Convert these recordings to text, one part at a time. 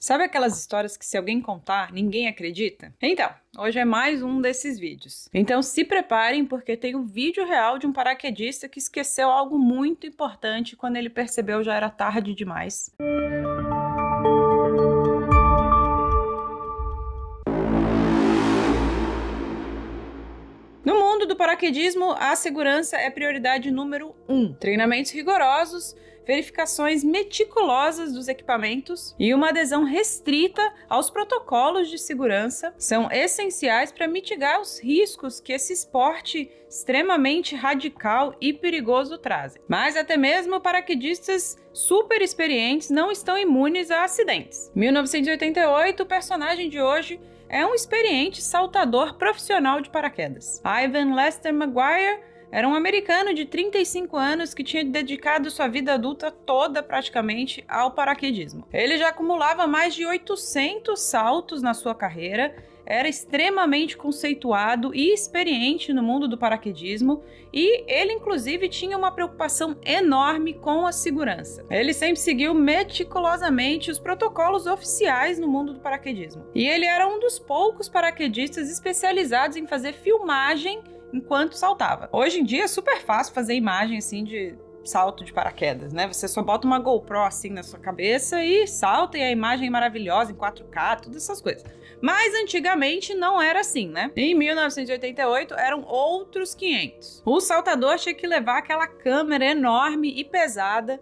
Sabe aquelas histórias que se alguém contar, ninguém acredita? Então, hoje é mais um desses vídeos. Então se preparem porque tem um vídeo real de um paraquedista que esqueceu algo muito importante quando ele percebeu já era tarde demais. No mundo do paraquedismo, a segurança é prioridade número 1. Treinamentos rigorosos, verificações meticulosas dos equipamentos e uma adesão restrita aos protocolos de segurança são essenciais para mitigar os riscos que esse esporte extremamente radical e perigoso trazem. Mas até mesmo paraquedistas super experientes não estão imunes a acidentes. Em 1988, o personagem de hoje é um experiente saltador profissional de paraquedas. Ivan Lester Maguire era um americano de 35 anos que tinha dedicado sua vida adulta toda praticamente ao paraquedismo. Ele já acumulava mais de 800 saltos na sua carreira, era extremamente conceituado e experiente no mundo do paraquedismo e ele inclusive tinha uma preocupação enorme com a segurança. Ele sempre seguiu meticulosamente os protocolos oficiais no mundo do paraquedismo. E ele era um dos poucos paraquedistas especializados em fazer filmagem enquanto saltava. Hoje em dia é super fácil fazer imagem assim de salto de paraquedas, né? Você só bota uma GoPro assim na sua cabeça e salta e a imagem é maravilhosa em 4K, todas essas coisas. Mas antigamente não era assim, né? Em 1988 eram outros 500. O saltador tinha que levar aquela câmera enorme e pesada,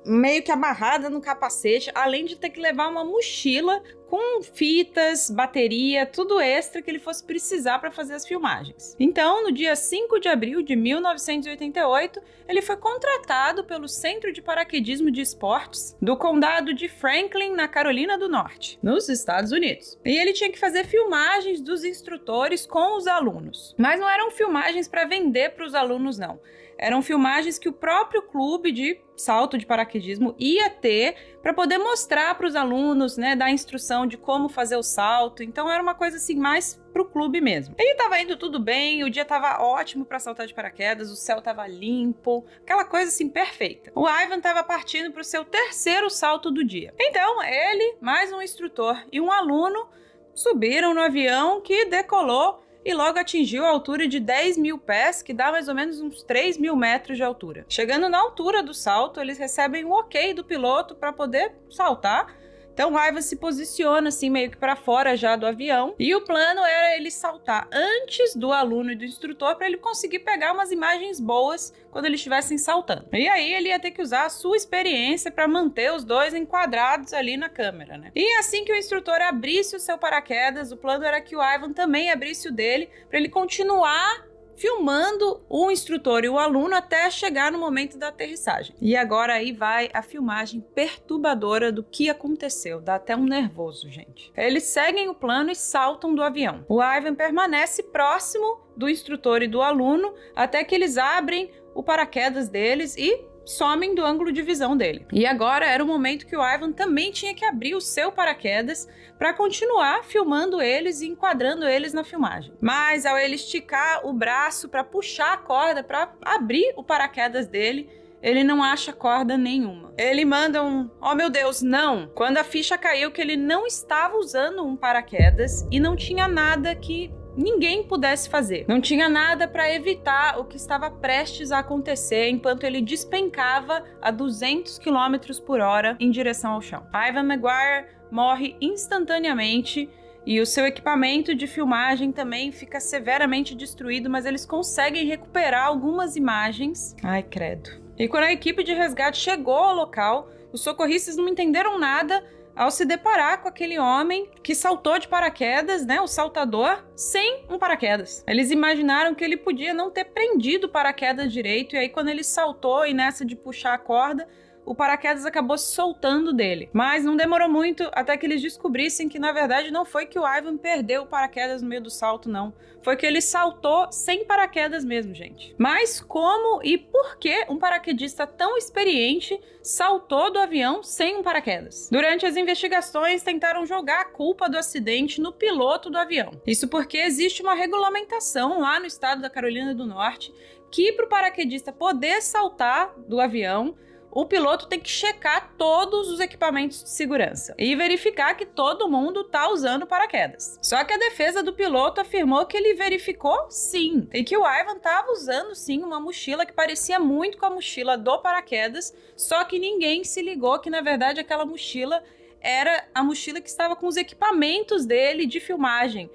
meio que amarrada no capacete, além de ter que levar uma mochila com fitas, bateria, tudo extra que ele fosse precisar para fazer as filmagens. Então, no dia 5 de abril de 1988, ele foi contratado pelo Centro de Paraquedismo de Esportes do condado de Franklin, na Carolina do Norte, nos Estados Unidos. E ele tinha que fazer filmagens dos instrutores com os alunos. Mas não eram filmagens para vender para os alunos, não. Eram filmagens que o próprio clube de salto de paraquedismo ia ter para poder mostrar para os alunos, né, dar instrução de como fazer o salto. Então era uma coisa assim mais pro clube mesmo. E estava indo tudo bem, o dia estava ótimo para saltar de paraquedas, o céu estava limpo, aquela coisa assim perfeita. O Ivan estava partindo para o seu terceiro salto do dia. Então ele, mais um instrutor e um aluno subiram no avião que decolou e logo atingiu a altura de 10.000 pés, que dá mais ou menos uns 3.000 metros de altura. Chegando na altura do salto, eles recebem o ok do piloto para poder saltar. Então o Ivan se posiciona assim meio que para fora já do avião e o plano era ele saltar antes do aluno e do instrutor para ele conseguir pegar umas imagens boas quando eles estivessem saltando. E aí ele ia ter que usar a sua experiência para manter os dois enquadrados ali na câmera, né? E assim que o instrutor abrisse o seu paraquedas, o plano era que o Ivan também abrisse o dele para ele continuar filmando o instrutor e o aluno até chegar no momento da aterrissagem. E agora aí vai a filmagem perturbadora do que aconteceu. Dá até um nervoso, gente. Eles seguem o plano e saltam do avião. O Ivan permanece próximo do instrutor e do aluno até que eles abrem o paraquedas deles e somem do ângulo de visão dele. E agora era o momento que o Ivan também tinha que abrir o seu paraquedas para continuar filmando eles e enquadrando eles na filmagem. Mas ao ele esticar o braço para puxar a corda para abrir o paraquedas dele, ele não acha corda nenhuma. Ele manda um "oh meu Deus, não!" quando a ficha caiu que ele não estava usando um paraquedas e não tinha nada que ninguém pudesse fazer. Não tinha nada para evitar o que estava prestes a acontecer enquanto ele despencava a 200 km por hora em direção ao chão. Ivan Maguire morre instantaneamente e o seu equipamento de filmagem também fica severamente destruído, mas eles conseguem recuperar algumas imagens. Ai, credo. E quando a equipe de resgate chegou ao local, os socorristas não entenderam nada ao se deparar com aquele homem que saltou de paraquedas, né, o saltador, sem um paraquedas. Eles imaginaram que ele podia não ter prendido o paraquedas direito, e aí quando ele saltou e nessa de puxar a corda, o paraquedas acabou se soltando dele. Mas não demorou muito até que eles descobrissem que, na verdade, não foi que o Ivan perdeu o paraquedas no meio do salto, não. Foi que ele saltou sem paraquedas mesmo, gente. Mas como e por que um paraquedista tão experiente saltou do avião sem um paraquedas? Durante as investigações, tentaram jogar a culpa do acidente no piloto do avião. Isso porque existe uma regulamentação lá no estado da Carolina do Norte que, para o paraquedista poder saltar do avião, o piloto tem que checar todos os equipamentos de segurança e verificar que todo mundo tá usando paraquedas. Só que a defesa do piloto afirmou que ele verificou sim, e que o Ivan estava usando sim uma mochila que parecia muito com a mochila do paraquedas, só que ninguém se ligou que na verdade aquela mochila era a mochila que estava com os equipamentos dele de filmagem,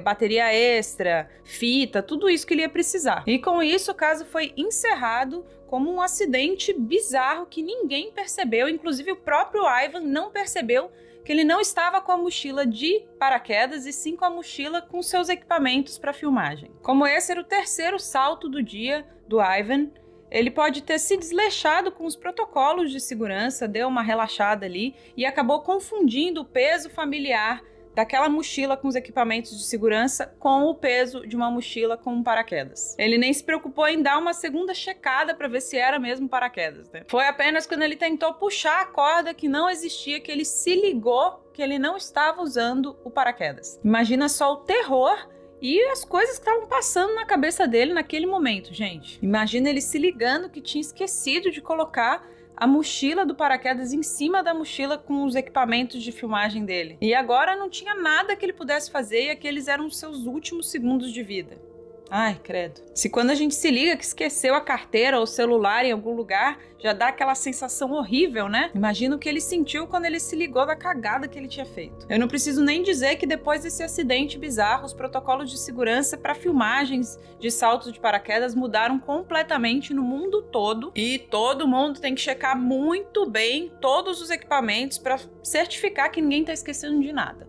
bateria extra, fita, tudo isso que ele ia precisar. E com isso o caso foi encerrado como um acidente bizarro que ninguém percebeu, inclusive o próprio Ivan não percebeu que ele não estava com a mochila de paraquedas e sim com a mochila com seus equipamentos para filmagem. Como esse era o terceiro salto do dia do Ivan, ele pode ter se desleixado com os protocolos de segurança, deu uma relaxada ali e acabou confundindo o peso familiar daquela mochila com os equipamentos de segurança com o peso de uma mochila com um paraquedas. Ele nem se preocupou em dar uma segunda checada para ver se era mesmo paraquedas, né? Foi apenas quando ele tentou puxar a corda que não existia que ele se ligou que ele não estava usando o paraquedas. Imagina só o terror e as coisas que estavam passando na cabeça dele naquele momento, gente. Imagina ele se ligando que tinha esquecido de colocar a mochila do paraquedas em cima da mochila com os equipamentos de filmagem dele. E agora não tinha nada que ele pudesse fazer e aqueles eram os seus últimos segundos de vida. Ai, credo. Se quando a gente se liga que esqueceu a carteira ou o celular em algum lugar, já dá aquela sensação horrível, né? Imagina o que ele sentiu quando ele se ligou da cagada que ele tinha feito. Eu não preciso nem dizer que depois desse acidente bizarro, os protocolos de segurança para filmagens de saltos de paraquedas mudaram completamente no mundo todo e todo mundo tem que checar muito bem todos os equipamentos para certificar que ninguém tá esquecendo de nada.